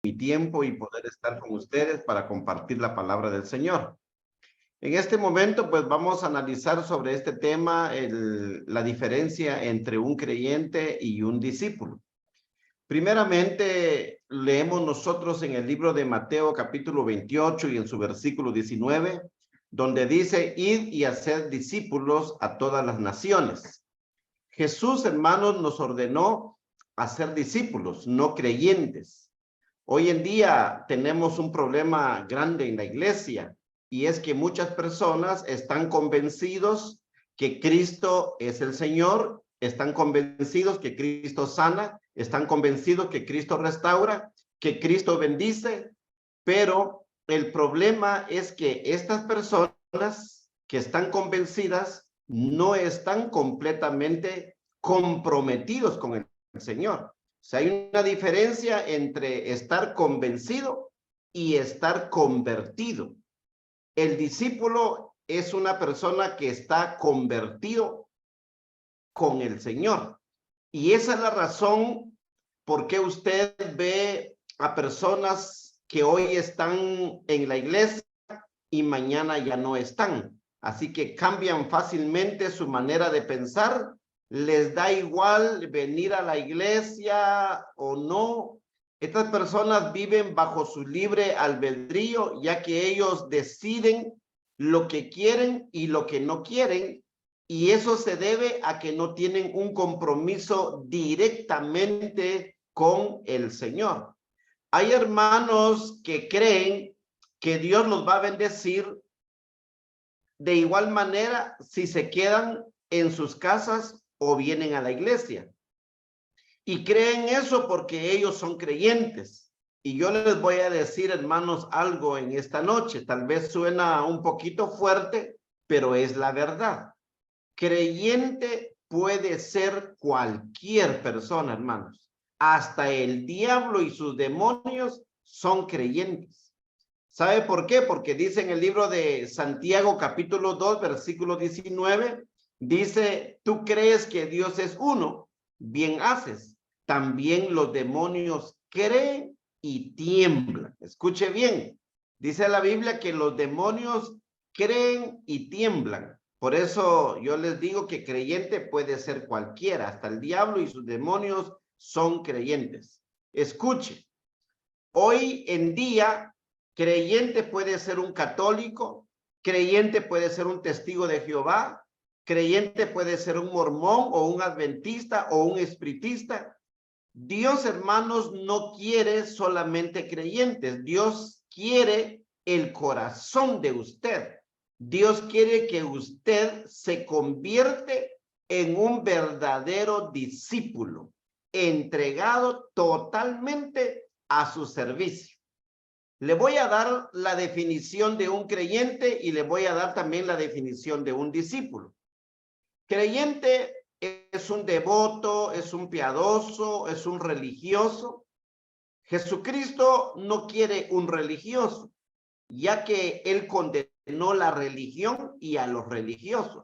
mi tiempo y poder estar con ustedes para compartir la palabra del Señor. En este momento, pues vamos a analizar sobre este tema la diferencia entre un creyente y un discípulo. Primeramente, leemos nosotros en el libro de Mateo capítulo 28 y en su versículo 19, donde dice, id y haced discípulos a todas las naciones. Jesús, hermanos, nos ordenó hacer discípulos, no creyentes. Hoy en día tenemos un problema grande en la iglesia y es que muchas personas están convencidos que Cristo es el Señor, están convencidos que Cristo sana, están convencidos que Cristo restaura, que Cristo bendice, pero el problema es que estas personas que están convencidas no están completamente comprometidos con el Señor. O sea, hay una diferencia entre estar convencido y estar convertido. El discípulo es una persona que está convertido con el Señor. Y esa es la razón por qué usted ve a personas que hoy están en la iglesia y mañana ya no están. Así que cambian fácilmente su manera de pensar. Les da igual venir a la iglesia o no. Estas personas viven bajo su libre albedrío, ya que ellos deciden lo que quieren y lo que no quieren, y eso se debe a que no tienen un compromiso directamente con el Señor. Hay hermanos que creen que Dios los va a bendecir de igual manera si se quedan en sus casas o vienen a la iglesia. Y creen eso porque ellos son creyentes. Y yo les voy a decir, hermanos, algo en esta noche. Tal vez suena un poquito fuerte, pero es la verdad. Creyente puede ser cualquier persona, hermanos. Hasta el diablo y sus demonios son creyentes. ¿Sabe por qué? Porque dice en el libro de Santiago capítulo 2, versículo 19, dice, tú crees que Dios es uno, bien haces. También los demonios creen y tiemblan. Escuche bien, dice la Biblia que los demonios creen y tiemblan. Por eso yo les digo que creyente puede ser cualquiera, hasta el diablo y sus demonios son creyentes. Escuche, hoy en día creyente puede ser un católico, creyente puede ser un testigo de Jehová, creyente puede ser un mormón o un adventista o un espiritista. Dios, hermanos, no quiere solamente creyentes. Dios quiere el corazón de usted. Dios quiere que usted se convierte en un verdadero discípulo, entregado totalmente a su servicio. Le voy a dar la definición de un creyente y le voy a dar también la definición de un discípulo. Creyente es un devoto, es un piadoso, es un religioso. Jesucristo no quiere un religioso, ya que él condenó la religión y a los religiosos.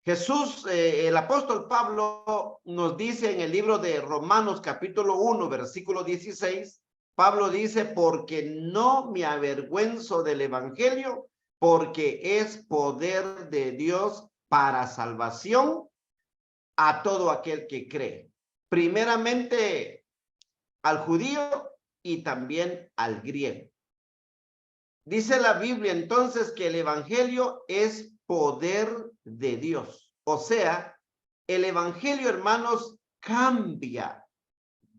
Jesús, el apóstol Pablo nos dice en el libro de Romanos capítulo 1, versículo 16, Pablo dice, porque no me avergüenzo del evangelio, porque es poder de Dios para salvación a todo aquel que cree. Primeramente al judío y también al griego. Dice la Biblia entonces que el evangelio es poder de Dios. O sea, el evangelio, hermanos, cambia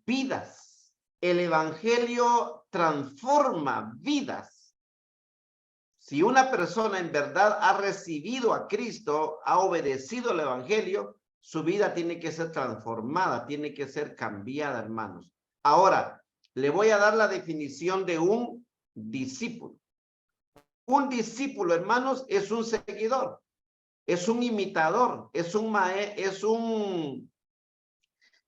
vidas. El evangelio transforma vidas. Si una persona en verdad ha recibido a Cristo, ha obedecido al evangelio, su vida tiene que ser transformada, tiene que ser cambiada, hermanos. Ahora, le voy a dar la definición de un discípulo. Un discípulo, hermanos, es un seguidor, es un imitador, es un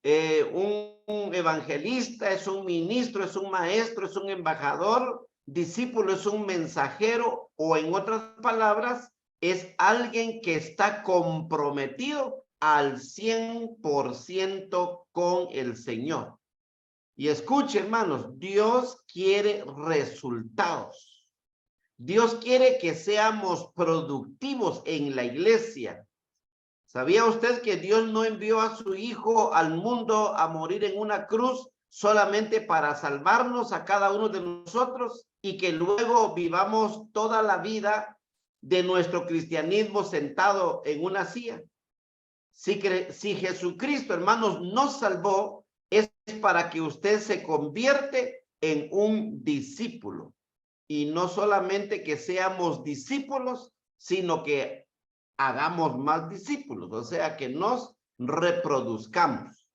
evangelista, es un ministro, es un maestro, es un embajador. Discípulo es un mensajero, o en otras palabras, es alguien que está comprometido al 100% con el Señor. Y escuche, hermanos, Dios quiere resultados. Dios quiere que seamos productivos en la iglesia. ¿Sabía usted que Dios no envió a su Hijo al mundo a morir en una cruz solamente para salvarnos a cada uno de nosotros y que luego vivamos toda la vida de nuestro cristianismo sentado en una silla? Si Jesucristo, hermanos, nos salvó, es para que usted se convierte en un discípulo. Y no solamente que seamos discípulos, sino que hagamos más discípulos, o sea, que nos reproduzcamos.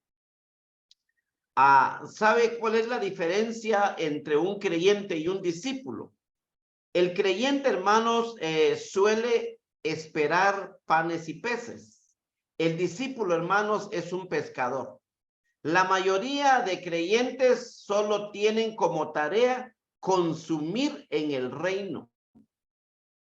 ¿Sabe cuál es la diferencia entre un creyente y un discípulo? El creyente, hermanos, suele esperar panes y peces. El discípulo, hermanos, es un pescador. La mayoría de creyentes solo tienen como tarea consumir en el reino.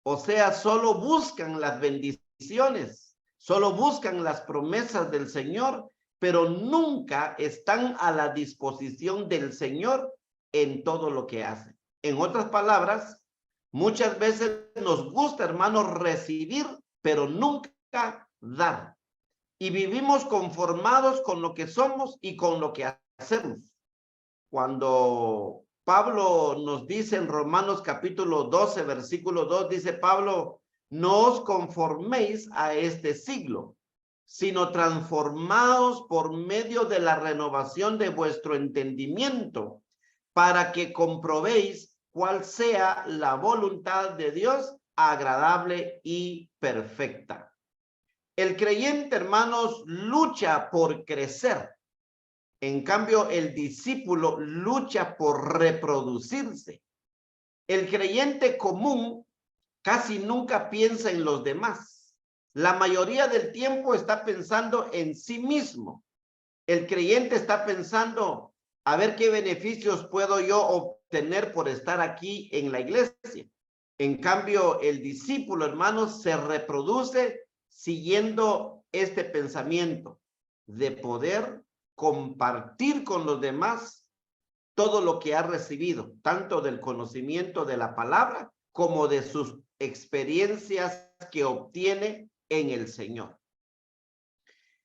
O sea, solo buscan las bendiciones, solo buscan las promesas del Señor, pero nunca están a la disposición del Señor en todo lo que hacen. En otras palabras, muchas veces nos gusta, hermanos, recibir, pero nunca dar. Y vivimos conformados con lo que somos y con lo que hacemos. Cuando Pablo nos dice en Romanos capítulo 12, versículo 2, dice Pablo, no os conforméis a este siglo, sino transformaos por medio de la renovación de vuestro entendimiento, para que comprobéis cuál sea la voluntad de Dios, agradable y perfecta. El creyente, hermanos, lucha por crecer. En cambio, el discípulo lucha por reproducirse. El creyente común casi nunca piensa en los demás. La mayoría del tiempo está pensando en sí mismo. El creyente está pensando, a ver qué beneficios puedo yo obtener por estar aquí en la iglesia. En cambio, el discípulo, hermanos, se reproduce siguiendo este pensamiento de poder compartir con los demás todo lo que ha recibido, tanto del conocimiento de la palabra como de sus experiencias que obtiene en el Señor.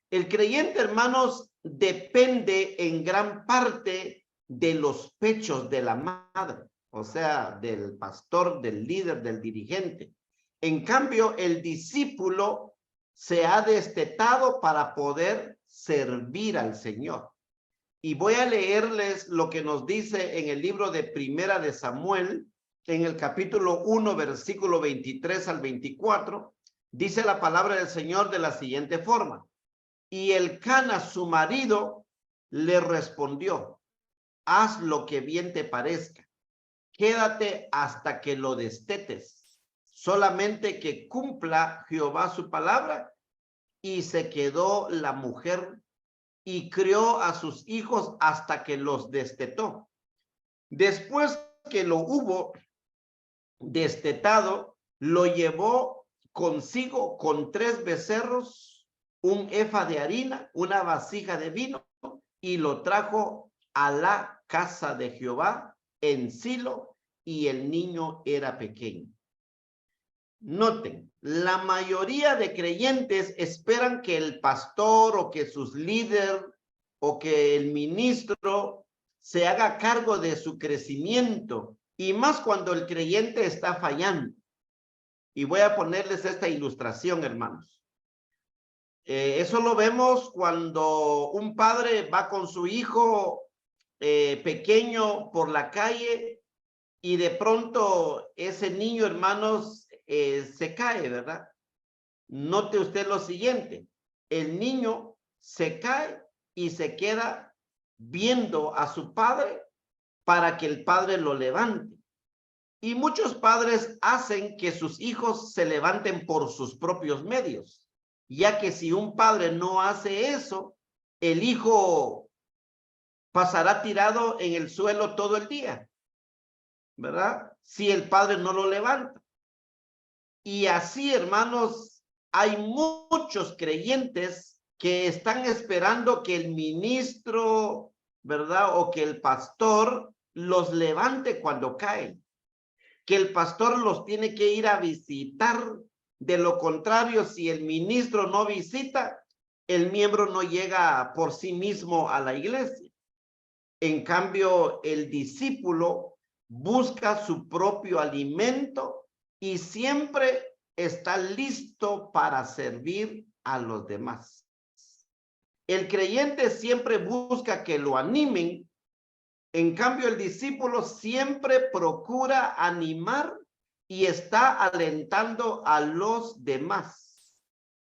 El creyente, hermanos, depende en gran parte de los pechos de la madre, o sea, del pastor, del líder, del dirigente. En cambio, el discípulo se ha destetado para poder servir al Señor. Y voy a leerles lo que nos dice en el libro de Primera de Samuel, en el capítulo 1, versículo 23 al 24, dice la palabra del Señor de la siguiente forma. Y Elcana, su marido, le respondió, haz lo que bien te parezca, quédate hasta que lo destetes, solamente que cumpla Jehová su palabra. Y se quedó la mujer y crió a sus hijos hasta que los destetó. Después que lo hubo destetado, lo llevó consigo con 3 becerros, un efa de harina, una vasija de vino, y lo trajo a la casa de Jehová en Silo, y el niño era pequeño. Noten, la mayoría de creyentes esperan que el pastor o que sus líderes o que el ministro se haga cargo de su crecimiento, y más cuando el creyente está fallando. Y voy a ponerles esta ilustración, hermanos. Eso lo vemos cuando un padre va con su hijo pequeño por la calle y de pronto ese niño, hermanos, se cae, ¿verdad? Note usted lo siguiente, el niño se cae y se queda viendo a su padre para que el padre lo levante. Y muchos padres hacen que sus hijos se levanten por sus propios medios, ya que si un padre no hace eso, el hijo pasará tirado en el suelo todo el día, ¿verdad? Si el padre no lo levanta. Y así, hermanos, hay muchos creyentes que están esperando que el ministro ¿verdad? O que el pastor los levante cuando caen, que el pastor los tiene que ir a visitar. De lo contrario, si el ministro no visita, el miembro no llega por sí mismo a la iglesia. En cambio, el discípulo busca su propio alimento y siempre está listo para servir a los demás. El creyente siempre busca que lo animen. En cambio, el discípulo siempre procura animar y está alentando a los demás.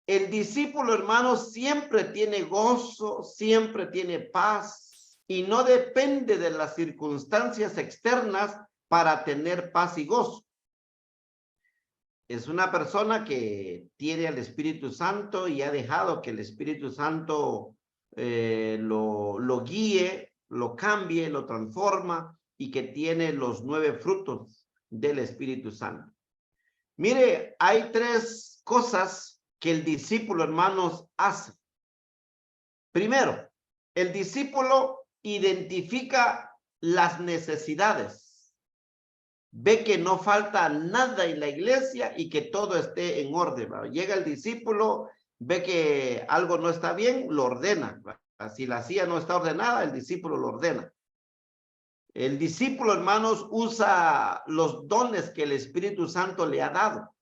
El discípulo, hermanos, siempre tiene gozo, siempre tiene paz y no depende de las circunstancias externas para tener paz y gozo. Es una persona que tiene al Espíritu Santo y ha dejado que el Espíritu Santo lo guíe, lo cambie, lo transforma y que tiene los 9 frutos del Espíritu Santo. Mire, hay 3 cosas que el discípulo, hermanos, hace. Primero, el discípulo identifica las necesidades. Ve que no falta nada en la iglesia y que todo esté en orden, ¿verdad? Llega el discípulo, ve que algo no está bien, lo ordena, ¿verdad? Si la silla no está ordenada, el discípulo lo ordena. El discípulo, hermanos, usa los dones que el Espíritu Santo le ha dado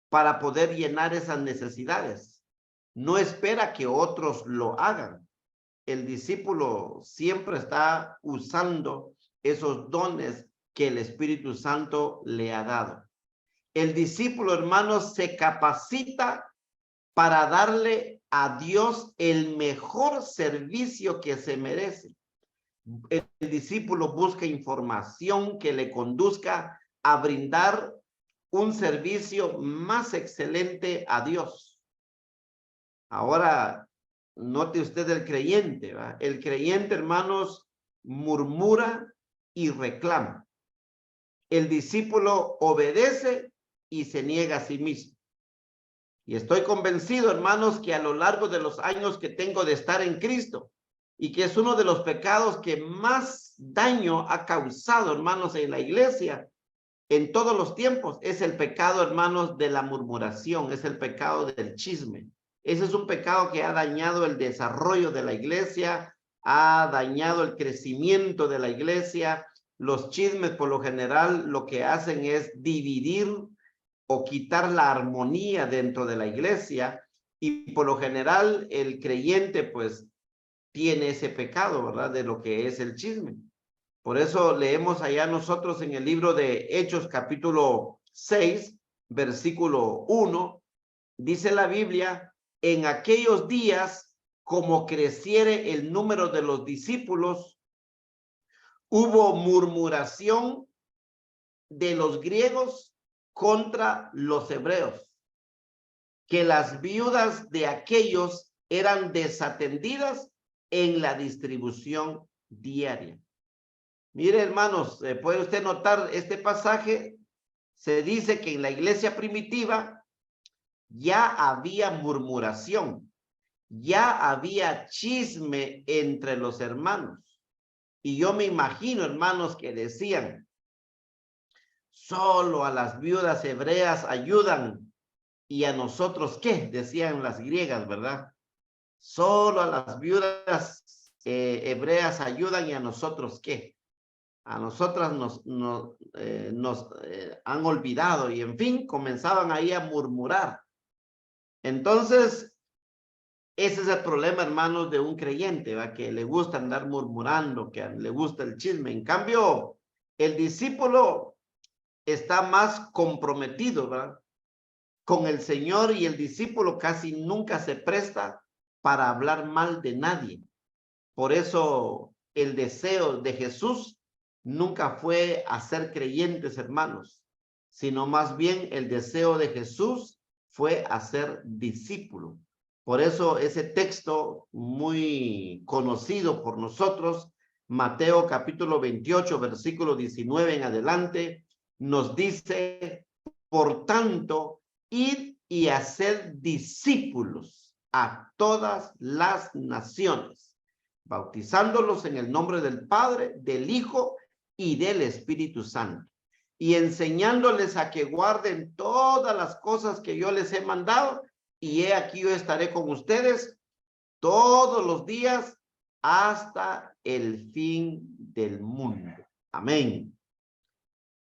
para poder llenar esas necesidades. No espera que otros lo hagan. El discípulo siempre está usando esos dones que el Espíritu Santo le ha dado. El discípulo, hermanos, se capacita para darle a Dios el mejor servicio que se merece. El discípulo busca información que le conduzca a brindar un servicio más excelente a Dios. Ahora, note usted el creyente, ¿va? El creyente, hermanos, murmura y reclama. El discípulo obedece y se niega a sí mismo. Y estoy convencido, hermanos, que a lo largo de los años que tengo de estar en Cristo, y que es uno de los pecados que más daño ha causado, hermanos, en la iglesia, en todos los tiempos, es el pecado, hermanos, de la murmuración, es el pecado del chisme. Ese es un pecado que ha dañado el desarrollo de la iglesia, ha dañado el crecimiento de la iglesia. Los chismes, por lo general, lo que hacen es dividir o quitar la armonía dentro de la iglesia, y por lo general el creyente, pues, tiene ese pecado, ¿verdad? De lo que es el chisme. Por eso leemos allá nosotros en el libro de Hechos, capítulo 6, versículo 1, dice la Biblia: en aquellos días, como creciere el número de los discípulos, hubo murmuración de los griegos contra los hebreos, que las viudas de aquellos eran desatendidas en la distribución diaria. Mire, hermanos, puede usted notar este pasaje. Se dice que en la iglesia primitiva ya había murmuración, ya había chisme entre los hermanos. Y yo me imagino, hermanos, que decían: solo a las viudas hebreas ayudan, ¿y a nosotros qué? Decían las griegas, ¿verdad? Solo a las viudas hebreas ayudan, ¿y a nosotros qué? A nosotras nos han olvidado, y en fin, comenzaban ahí a murmurar. Entonces, ese es el problema, hermanos, de un creyente, ¿va? Que le gusta andar murmurando, que le gusta el chisme. En cambio, el discípulo está más comprometido, ¿va? Con el Señor, y el discípulo casi nunca se presta para hablar mal de nadie. Por eso el deseo de Jesús nunca fue hacer creyentes, hermanos, sino más bien el deseo de Jesús fue hacer discípulo. Por eso ese texto muy conocido por nosotros, Mateo capítulo 28, versículo 19 en adelante, nos dice: por tanto, id y haced discípulos a todas las naciones, bautizándolos en el nombre del Padre, del Hijo y del Espíritu Santo, y enseñándoles a que guarden todas las cosas que yo les he mandado, y he aquí yo estaré con ustedes todos los días hasta el fin del mundo. Amén.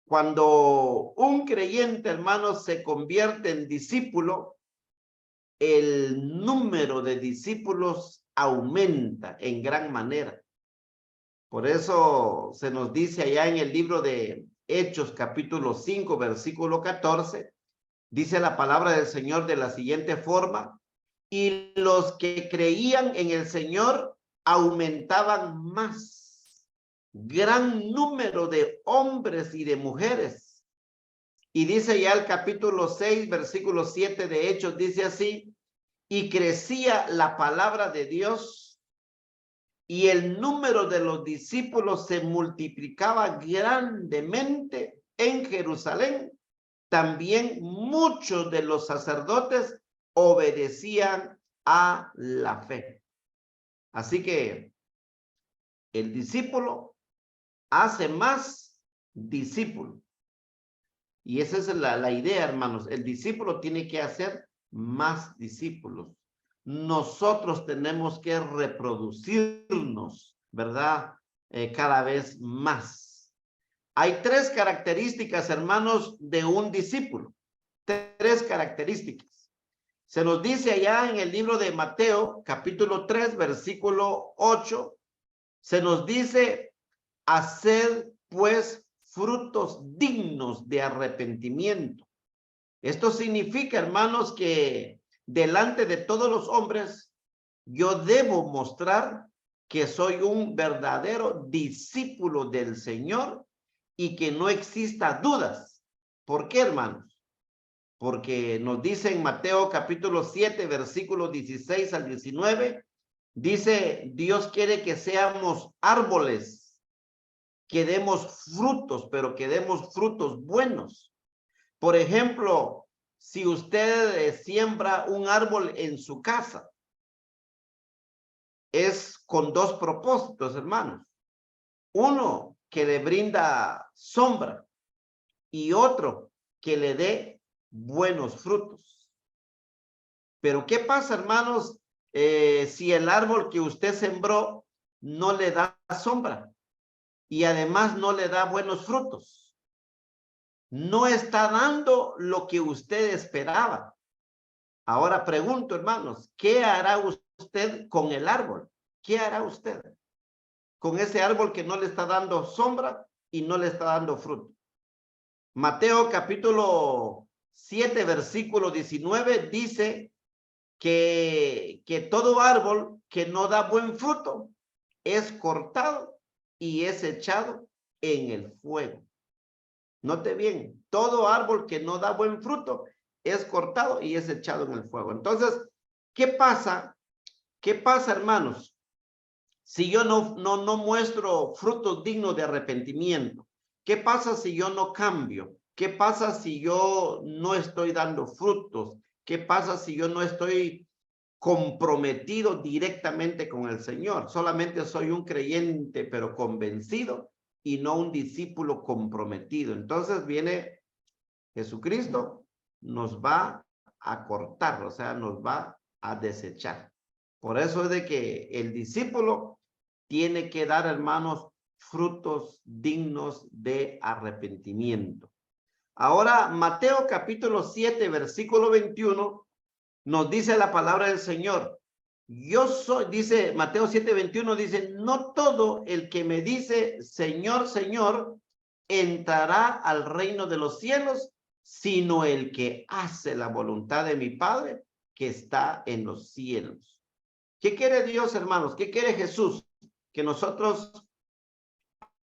Cuando un creyente, hermanos, se convierte en discípulo, el número de discípulos aumenta en gran manera. Por eso se nos dice allá en el libro de Hechos, capítulo 5, versículo 14, dice la palabra del Señor de la siguiente forma: y los que creían en el Señor aumentaban más, gran número de hombres y de mujeres. Y dice ya el capítulo 6, versículo 7 de Hechos, dice así: y crecía la palabra de Dios, y el número de los discípulos se multiplicaba grandemente en Jerusalén. También muchos de los sacerdotes obedecían a la fe. Así que el discípulo hace más discípulos. Y esa es la idea, hermanos. El discípulo tiene que hacer más discípulos. Nosotros tenemos que reproducirnos, ¿verdad? Cada vez más. Hay tres características, hermanos, de un discípulo. Tres características. Se nos dice allá en el libro de Mateo, capítulo 3, versículo 8, se nos dice: haced pues frutos dignos de arrepentimiento. Esto significa, hermanos, que delante de todos los hombres yo debo mostrar que soy un verdadero discípulo del Señor y que no exista dudas. ¿Por qué, hermanos? Porque nos dice en Mateo capítulo 7, versículos 16 al 19, dice: Dios quiere que seamos árboles, que demos frutos, pero que demos frutos buenos. Por ejemplo, si usted siembra un árbol en su casa, es con dos propósitos, hermanos. Uno, que le brinda sombra, y otro, que le dé buenos frutos. Pero ¿qué pasa, hermanos, si el árbol que usted sembró no le da sombra y además no le da buenos frutos? No está dando lo que usted esperaba. Ahora pregunto, hermanos, ¿qué hará usted con el árbol? ¿Qué hará usted con ese árbol que no le está dando sombra y no le está dando fruto? Mateo capítulo 7, versículo 19 dice que todo árbol que no da buen fruto es cortado y es echado en el fuego. Note bien, todo árbol que no da buen fruto es cortado y es echado en el fuego. Entonces, ¿qué pasa? ¿Qué pasa, hermanos? Si yo no muestro frutos dignos de arrepentimiento, ¿qué pasa si yo no cambio? ¿Qué pasa si yo no estoy dando frutos? ¿Qué pasa si yo no estoy comprometido directamente con el Señor? Solamente soy un creyente, pero convencido, y no un discípulo comprometido. Entonces viene Jesucristo, nos va a cortar, o sea, nos va a desechar. Por eso es de que el discípulo tiene que dar, hermanos, frutos dignos de arrepentimiento. Ahora, Mateo capítulo 7, versículo 21, nos dice la palabra del Señor: yo soy, dice Mateo 7, 21, dice: no todo el que me dice Señor, Señor, entrará al reino de los cielos, sino el que hace la voluntad de mi Padre que está en los cielos. ¿Qué quiere Dios, hermanos? ¿Qué quiere Jesús? Que nosotros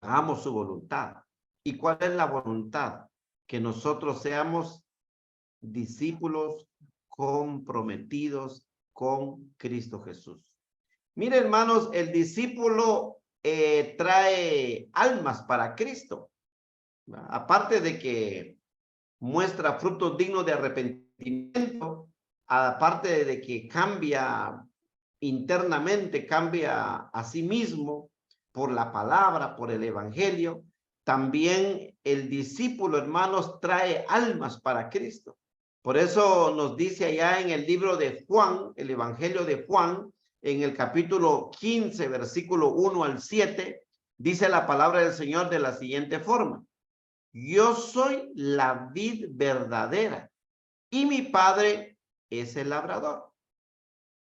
hagamos su voluntad. ¿Y cuál es la voluntad? Que nosotros seamos discípulos comprometidos con Cristo Jesús. Mire, hermanos, el discípulo trae almas para Cristo. Aparte de que muestra frutos dignos de arrepentimiento, aparte de que cambia internamente cambia a sí mismo por la palabra, por el evangelio, también el discípulo, hermanos, trae almas para Cristo. Por eso nos dice allá en el libro de Juan, el evangelio de Juan, en el capítulo 15, versículo 1 al 7, dice la palabra del Señor de la siguiente forma: yo soy la vid verdadera y mi Padre es el labrador.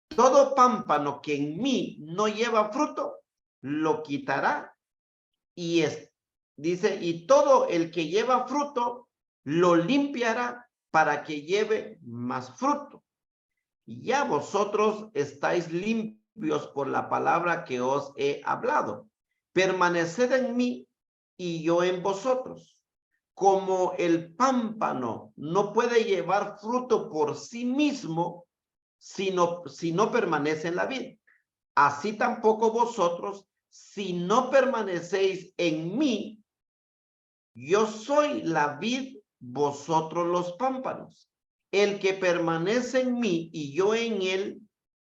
Todo pámpano que en mí no lleva fruto, lo quitará. Y dice, y todo el que lleva fruto, lo limpiará para que lleve más fruto. Ya vosotros estáis limpios por la palabra que os he hablado. Permaneced en mí y yo en vosotros. Como el pámpano no puede llevar fruto por sí mismo, si no permanece en la vid, así tampoco vosotros, si no permanecéis en mí. Yo soy la vid, vosotros los pámpanos. El que permanece en mí y yo en él,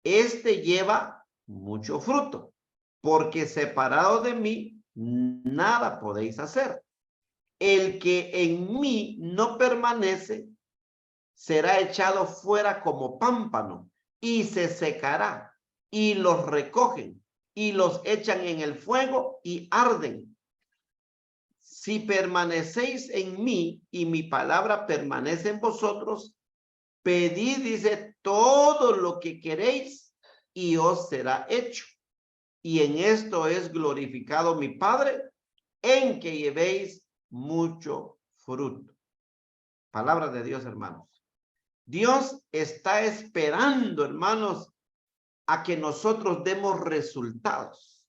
este lleva mucho fruto, porque separado de mí, nada podéis hacer. El que en mí no permanece, será echado fuera como pámpano y se secará, y los recogen y los echan en el fuego y arden. Si permanecéis en mí y mi palabra permanece en vosotros, pedid, dice, todo lo que queréis y os será hecho. Y en esto es glorificado mi Padre, en que llevéis mucho fruto. Palabra de Dios, hermanos. Dios está esperando, hermanos, a que nosotros demos resultados.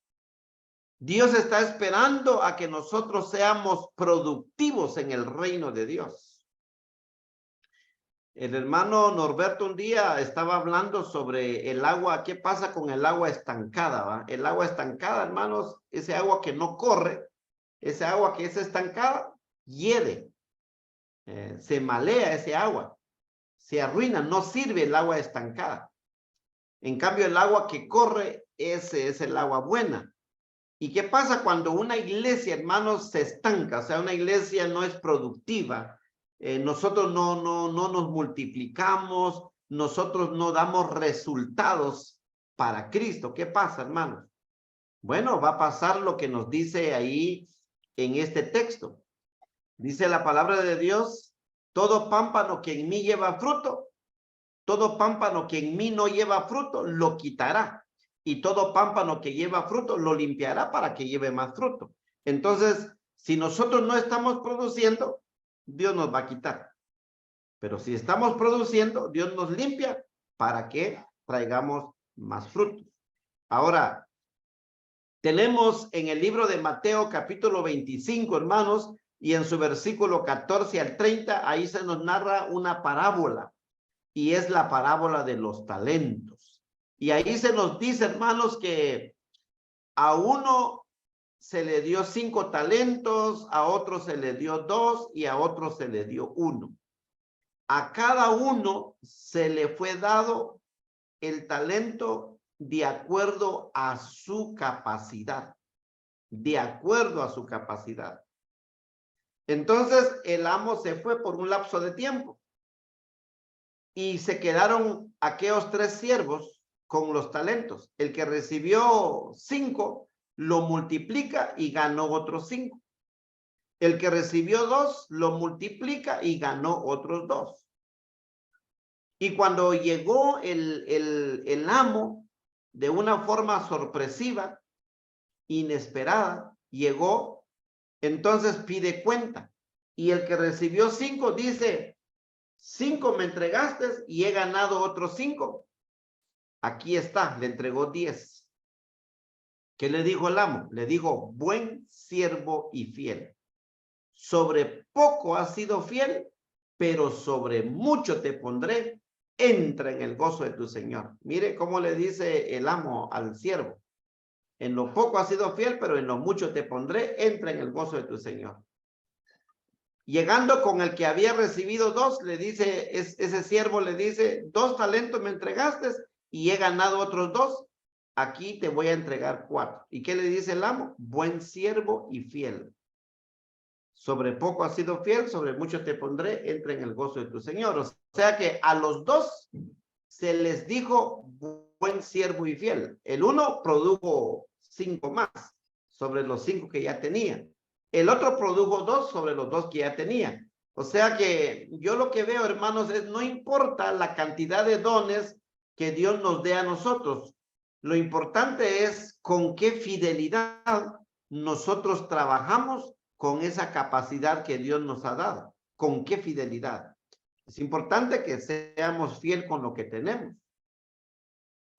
Dios está esperando a que nosotros seamos productivos en el reino de Dios. El hermano Norberto un día estaba hablando sobre el agua. ¿Qué pasa con el agua estancada? ¿Va? El agua estancada, hermanos, ese agua que no corre, ese agua que es estancada, hiede, se malea ese agua, se arruina, no sirve el agua estancada. En cambio, el agua que corre, ese es el agua buena. ¿Y qué pasa cuando una iglesia, hermanos, se estanca? O sea, una iglesia no es productiva. Nosotros no nos multiplicamos, nosotros no damos resultados para Cristo. ¿Qué pasa, hermanos? Bueno, va a pasar lo que nos dice ahí en este texto. Dice la palabra de Dios: todo pámpano que en mí lleva fruto, todo pámpano que en mí no lleva fruto, lo quitará. Y todo pámpano que lleva fruto, lo limpiará para que lleve más fruto. Entonces, si nosotros no estamos produciendo, Dios nos va a quitar. Pero si estamos produciendo, Dios nos limpia para que traigamos más frutos. Ahora, tenemos en el libro de Mateo capítulo 25, hermanos, y en su versículo 14 al 30, ahí se nos narra una parábola. Y es la parábola de los talentos. Y ahí se nos dice, hermanos, que a uno se le dio 5 talentos, a otro se le dio 2 y a otro se le dio 1. A cada uno se le fue dado el talento de acuerdo a su capacidad. De acuerdo a su capacidad. Entonces el amo se fue por un lapso de tiempo. Y se quedaron aquellos 3 siervos con los talentos. El que recibió 5 lo multiplica y ganó otros 5. El que recibió 2 lo multiplica y ganó otros 2. Y cuando llegó el amo, de una forma sorpresiva, inesperada, llegó, entonces pide cuenta. Y el que recibió 5 dice: 5 me entregaste y he ganado otros 5. Aquí está, le entregó 10. ¿Qué le dijo el amo? Le dijo: buen siervo y fiel. Sobre poco has sido fiel, pero sobre mucho te pondré. Entra en el gozo de tu Señor. Mire cómo le dice el amo al siervo: en lo poco has sido fiel, pero en lo mucho te pondré. Entra en el gozo de tu Señor. Llegando con el que había recibido 2, le dice, ese siervo le dice: 2 talentos me entregaste y he ganado otros 2, aquí te voy a entregar 4. ¿Y qué le dice el amo? Buen siervo y fiel. Sobre poco has sido fiel, sobre mucho te pondré, entra en el gozo de tu Señor. O sea que a los 2 se les dijo buen siervo y fiel. El uno produjo 5 más sobre los 5 que ya tenía. El otro produjo 2 sobre los 2 que ya tenía. O sea que yo lo que veo, hermanos, es no importa la cantidad de dones que Dios nos dé a nosotros. Lo importante es con qué fidelidad nosotros trabajamos con esa capacidad que Dios nos ha dado. ¿Con qué fidelidad? Es importante que seamos fiel con lo que tenemos.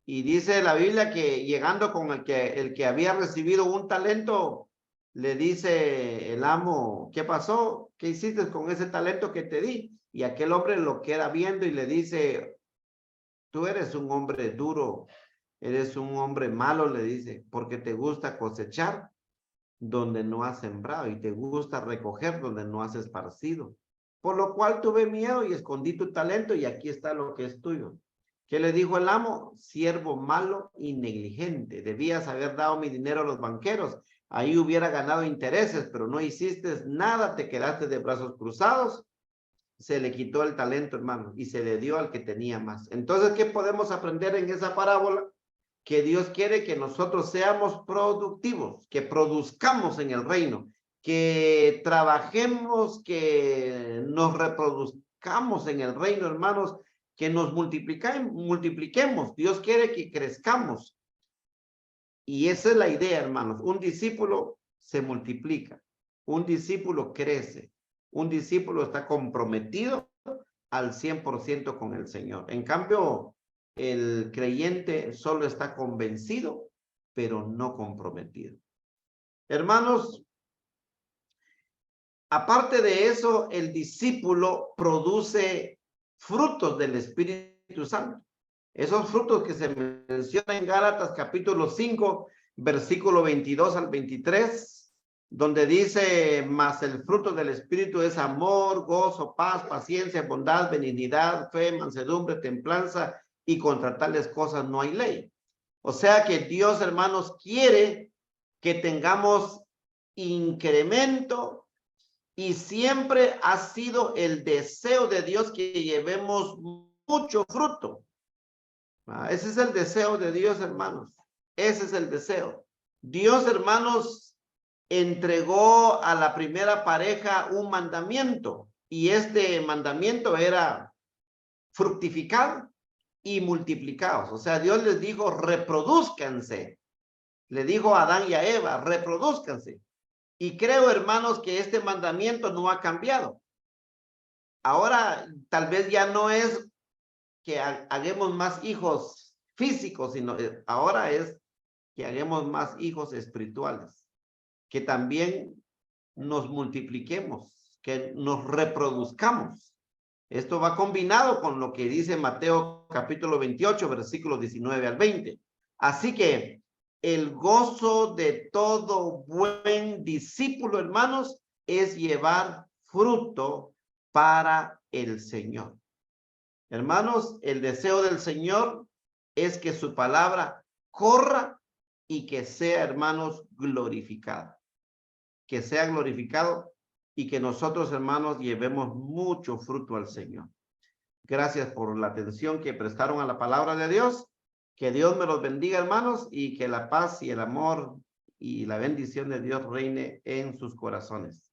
Y dice la Biblia que llegando con el que había recibido un talento, le dice el amo, ¿qué pasó? ¿Qué hiciste con ese talento que te di? Y aquel hombre lo queda viendo y le dice, tú eres un hombre duro, eres un hombre malo, le dice, porque te gusta cosechar donde no has sembrado y te gusta recoger donde no has esparcido. Por lo cual tuve miedo y escondí tu talento y aquí está lo que es tuyo. ¿Qué le dijo el amo? Siervo malo y negligente. Debías haber dado mi dinero a los banqueros. Ahí hubiera ganado intereses, pero no hiciste nada, te quedaste de brazos cruzados. Se le quitó el talento, hermano, y se le dio al que tenía más. Entonces, ¿qué podemos aprender en esa parábola? Que Dios quiere que nosotros seamos productivos, que produzcamos en el reino, que trabajemos, que nos reproduzcamos en el reino, hermanos, que nos multipliquemos. Dios quiere que crezcamos. Y esa es la idea, hermanos. Un discípulo se multiplica, un discípulo crece, un discípulo está comprometido al 100% con el Señor. En cambio, el creyente solo está convencido, pero no comprometido. Hermanos, aparte de eso, el discípulo produce frutos del Espíritu Santo. Esos frutos que se mencionan en Gálatas capítulo 5, versículo 22 al 23, donde dice, mas el fruto del Espíritu es amor, gozo, paz, paciencia, bondad, benignidad, fe, mansedumbre, templanza, y contra tales cosas no hay ley. O sea que Dios, hermanos, quiere que tengamos incremento y siempre ha sido el deseo de Dios que llevemos mucho fruto. Ese es el deseo de Dios, hermanos. Ese es el deseo. Dios, hermanos, entregó a la primera pareja un mandamiento y este mandamiento era fructificar y multiplicados. O sea, Dios les dijo, reproduzcanse. Le dijo a Adán y a Eva, reproduzcanse. Y creo, hermanos, que este mandamiento no ha cambiado. Ahora, tal vez ya no es que hagamos más hijos físicos, sino ahora es que hagamos más hijos espirituales. Que también nos multipliquemos, que nos reproduzcamos. Esto va combinado con lo que dice Mateo capítulo 28, versículos 19 al 20. Así que el gozo de todo buen discípulo, hermanos, es llevar fruto para el Señor. Hermanos, el deseo del Señor es que su palabra corra y que sea, hermanos, glorificado. Que sea glorificado y que nosotros, hermanos, llevemos mucho fruto al Señor. Gracias por la atención que prestaron a la palabra de Dios. Que Dios me los bendiga, hermanos, y que la paz y el amor y la bendición de Dios reine en sus corazones.